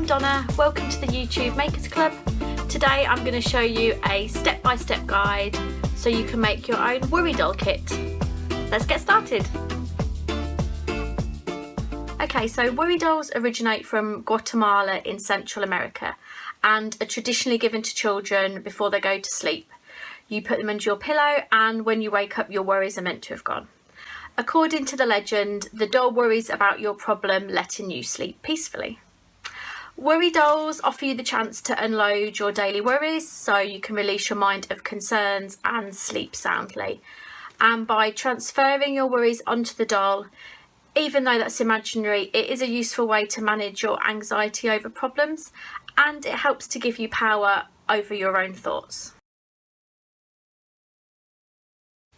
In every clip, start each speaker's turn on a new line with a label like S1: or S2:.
S1: Donna, welcome to the YouTube Makers Club. Today I'm going to show you a step-by-step guide so you can make your own worry doll kit. Let's get started. Okay, so worry dolls originate from Guatemala in Central America and are traditionally given to children before they go to sleep. You put them under your pillow and when you wake up your worries are meant to have gone. According to the legend, the doll worries about your problem, letting you sleep peacefully. Worry dolls offer you the chance to unload your daily worries so you can release your mind of concerns and sleep soundly. And by transferring your worries onto the doll, even though that's imaginary, it is a useful way to manage your anxiety over problems, and it helps to give you power over your own thoughts.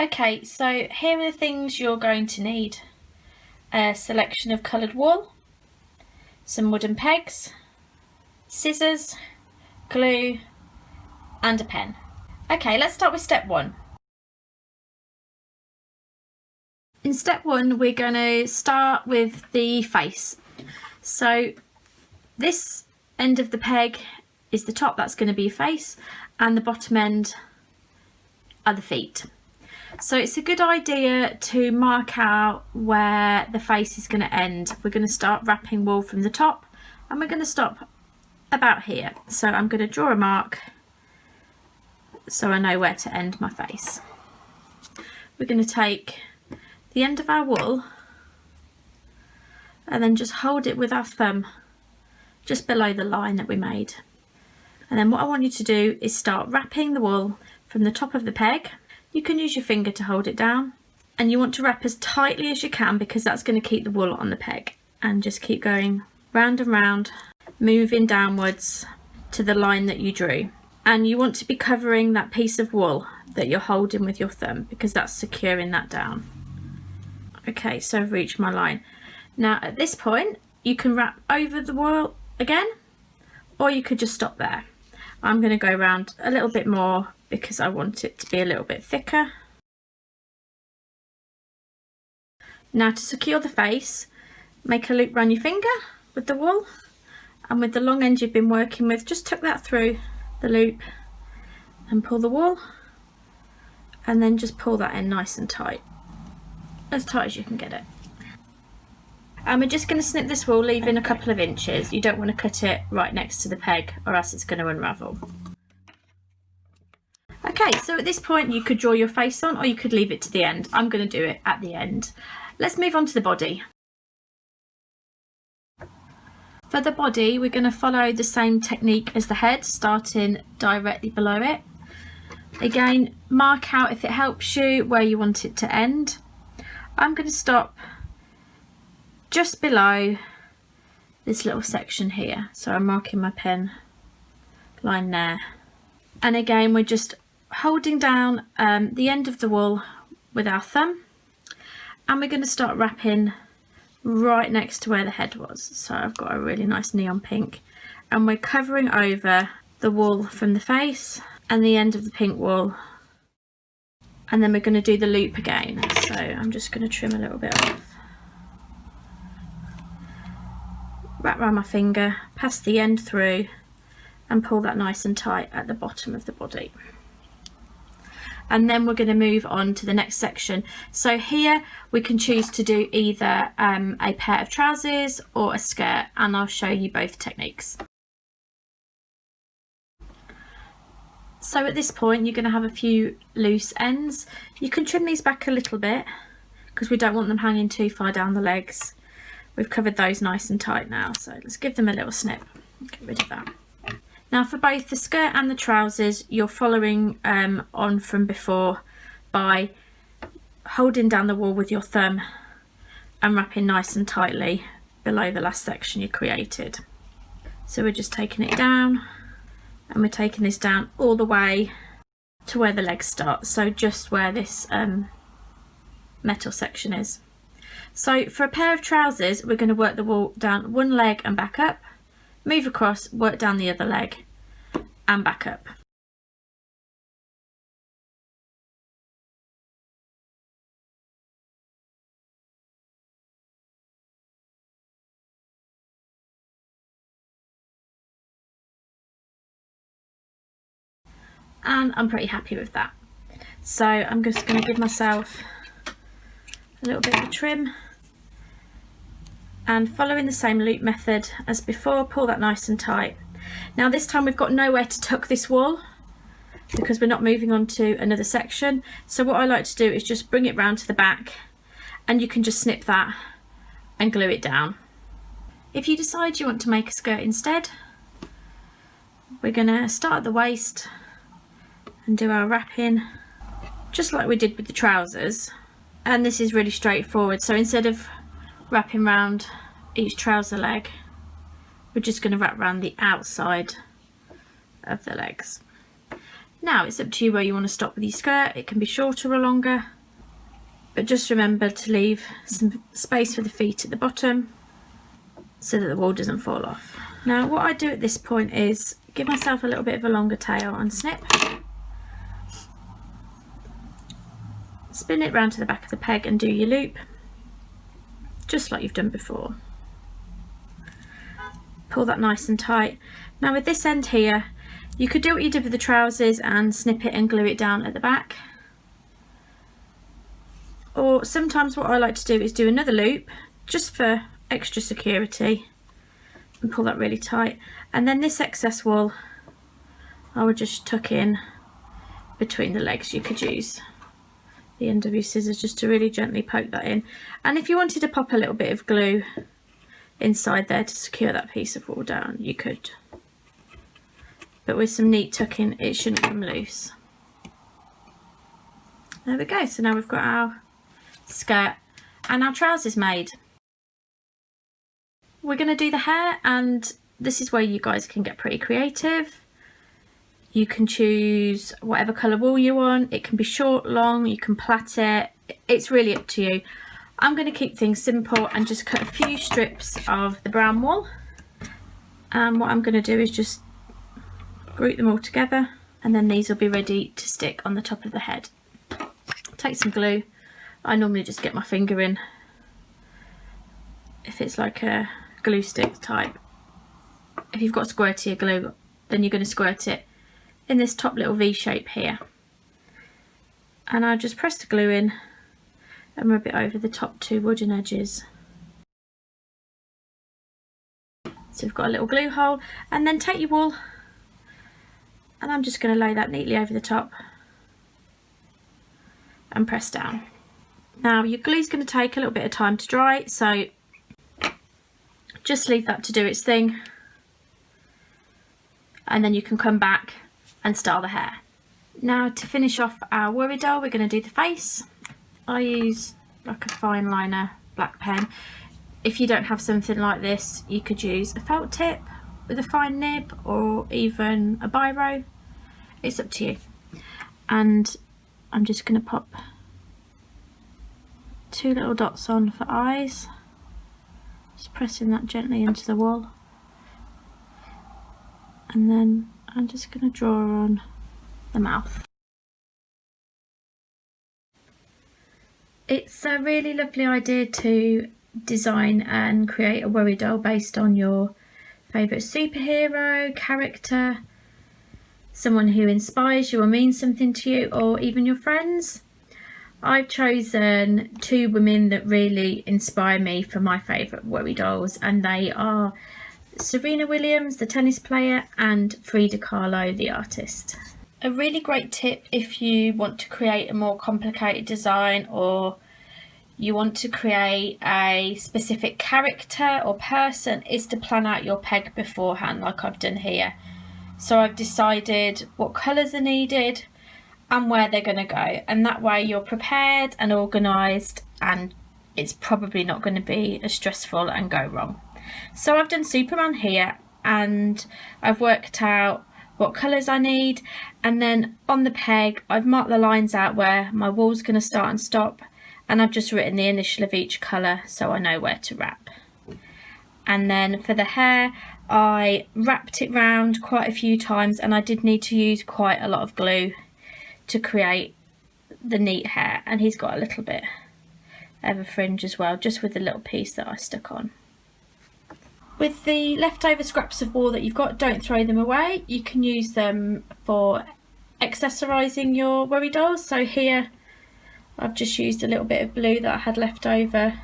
S1: Okay, so here are the things you're going to need. A selection of coloured wool, some wooden pegs, scissors, glue and a pen. Okay, let's start with step one. In step one, we're going to start with the face. So this end of the peg is the top, that's going to be your face, and the bottom end are the feet. So it's a good idea to mark out where the face is going to end. We're going to start wrapping wool from the top and we're going to stop about here. So I'm going to draw a mark so I know where to end my face. We're going to take the end of our wool and then just hold it with our thumb just below the line that we made. And then what I want you to do is start wrapping the wool from the top of the peg. You can use your finger to hold it down, and you want to wrap as tightly as you can because that's going to keep the wool on the peg, and just keep going round and round, moving downwards to the line that you drew. And you want to be covering that piece of wool that you're holding with your thumb because that's securing that down. Okay, so I've reached my line. Now at this point you can wrap over the wool again, or you could just stop there. I'm going to go around a little bit more because I want it to be a little bit thicker. Now to secure the face, make a loop around your finger with the wool, and with the long end you've been working with, just tuck that through the loop and pull the wool, and then just pull that in nice and tight as you can get it. And we're just going to snip this wool, leaving a couple of inches. You don't want to cut it right next to the peg or else it's going to unravel. Okay, so at this point you could draw your face on or you could leave it to the end. I'm going to do it at the end. Let's move on to the body. For the body, we're going to follow the same technique as the head, starting directly below it. Again, mark out, if it helps you, where you want it to end. I'm going to stop just below this little section here. So I'm marking my pen line there. And again, we're just holding down the end of the wool with our thumb, and we're going to start wrapping right next to where the head was. So I've got a really nice neon pink, and we're covering over the wool from the face and the end of the pink wool, and then we're going to do the loop again. So I'm just going to trim a little bit off, wrap around my finger, pass the end through and pull that nice and tight at the bottom of the body. And then we're going to move on to the next section. So here we can choose to do either a pair of trousers or a skirt, and I'll show you both techniques. So at this point you're going to have a few loose ends. You can trim these back a little bit because we don't want them hanging too far down the legs. We've covered those nice and tight now, so let's give them a little snip. Get rid of that. Now for both the skirt and the trousers, you're following on from before by holding down the wool with your thumb and wrapping nice and tightly below the last section you created. So we're just taking it down, and we're taking this down all the way to where the legs start, so just where this metal section is. So for a pair of trousers, we're going to work the wool down one leg and back up, move across, work down the other leg and back up. and I'm pretty happy with that. So I'm just going to give myself a little bit of a trim, and following the same loop method as before, pull that nice and tight. Now this time we've got nowhere to tuck this wool because we're not moving on to another section. So what I like to do is just bring it round to the back, and you can just snip that and glue it down. If you decide you want to make a skirt instead, we're going to start at the waist and do our wrapping just like we did with the trousers, and this is really straightforward. So instead of wrapping round each trouser leg, we're just going to wrap around the outside of the legs. Now it's up to you where you want to stop with your skirt. It can be shorter or longer, but just remember to leave some space for the feet at the bottom so that the wool doesn't fall off. Now what I do at this point is give myself a little bit of a longer tail and snip. Spin it round to the back of the peg and do your loop, just like you've done before. Pull that nice and tight. Now with this end here, you could do what you did with the trousers and snip it and glue it down at the back. Or sometimes what I like to do is do another loop, just for extra security, and pull that really tight. And then this excess wool, I would just tuck in between the legs. You could use the end of your scissors just to really gently poke that in. And if you wanted to pop a little bit of glue inside there to secure that piece of wool down, you could. But with some neat tucking, it shouldn't come loose. There we go. So now we've got our skirt and our trousers made. We're going to do the hair, and this is where you guys can get pretty creative. You can choose whatever colour wool you want. It can be short, long, you can plait it. It's really up to you. I'm going to keep things simple and just cut a few strips of the brown wool. And what I'm going to do is just group them all together, and then these will be ready to stick on the top of the head. Take some glue. I normally just get my finger in if it's like a glue stick type. If you've got squirtier glue, then you're going to squirt it in this top little V shape here, and I just press the glue in and rub it over the top two wooden edges. So we've got a little glue hole, and then take your wool, and I'm just going to lay that neatly over the top and press down. Now your glue's going to take a little bit of time to dry, so just leave that to do its thing, and then you can come back and style the hair. Now to finish off our worry doll, we're going to do the face. I use like a fine liner black pen. If you don't have something like this, you could use a felt tip with a fine nib, or even a biro. It's up to you. And I'm just going to pop two little dots on for eyes, just pressing that gently into the wool, and then I'm just going to draw on the mouth. It's a really lovely idea to design and create a worry doll based on your favourite superhero, character, someone who inspires you or means something to you, or even your friends. I've chosen two women that really inspire me for my favourite worry dolls, and they are Serena Williams, the tennis player, and Frida Kahlo, the artist. A really great tip if you want to create a more complicated design, or you want to create a specific character or person, is to plan out your peg beforehand, like I've done here. So I've decided what colours are needed and where they're going to go, and that way you're prepared and organised, and it's probably not going to be as stressful and go wrong. So I've done Superman here, and I've worked out what colours I need, and then on the peg I've marked the lines out where my wool's going to start and stop, and I've just written the initial of each colour so I know where to wrap. And then for the hair, I wrapped it round quite a few times, and I did need to use quite a lot of glue to create the neat hair, and he's got a little bit of a fringe as well, just with the little piece that I stuck on. With the leftover scraps of wool that you've got, don't throw them away. You can use them for accessorising your worry dolls. So here I've just used a little bit of blue that I had left over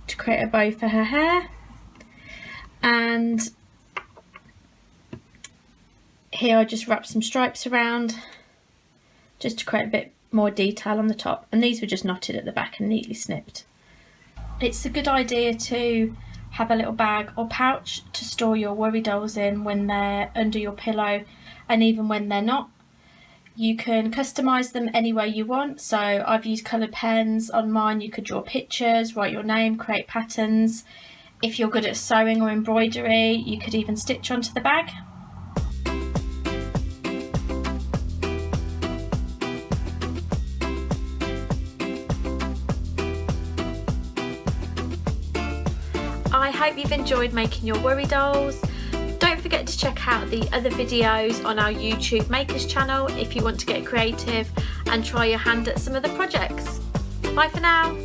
S1: to create a bow for her hair, and here I just wrapped some stripes around just to create a bit more detail on the top, and these were just knotted at the back and neatly snipped. It's a good idea to have a little bag or pouch to store your worry dolls in when they're under your pillow and even when they're not. You can customise them any way you want, so I've used coloured pens on mine. You could draw pictures, write your name, create patterns. If you're good at sewing or embroidery, you could even stitch onto the bag. I hope you've enjoyed making your worry dolls. Don't forget to check out the other videos on our YouTube Makers channel if you want to get creative and try your hand at some of the projects. Bye for now.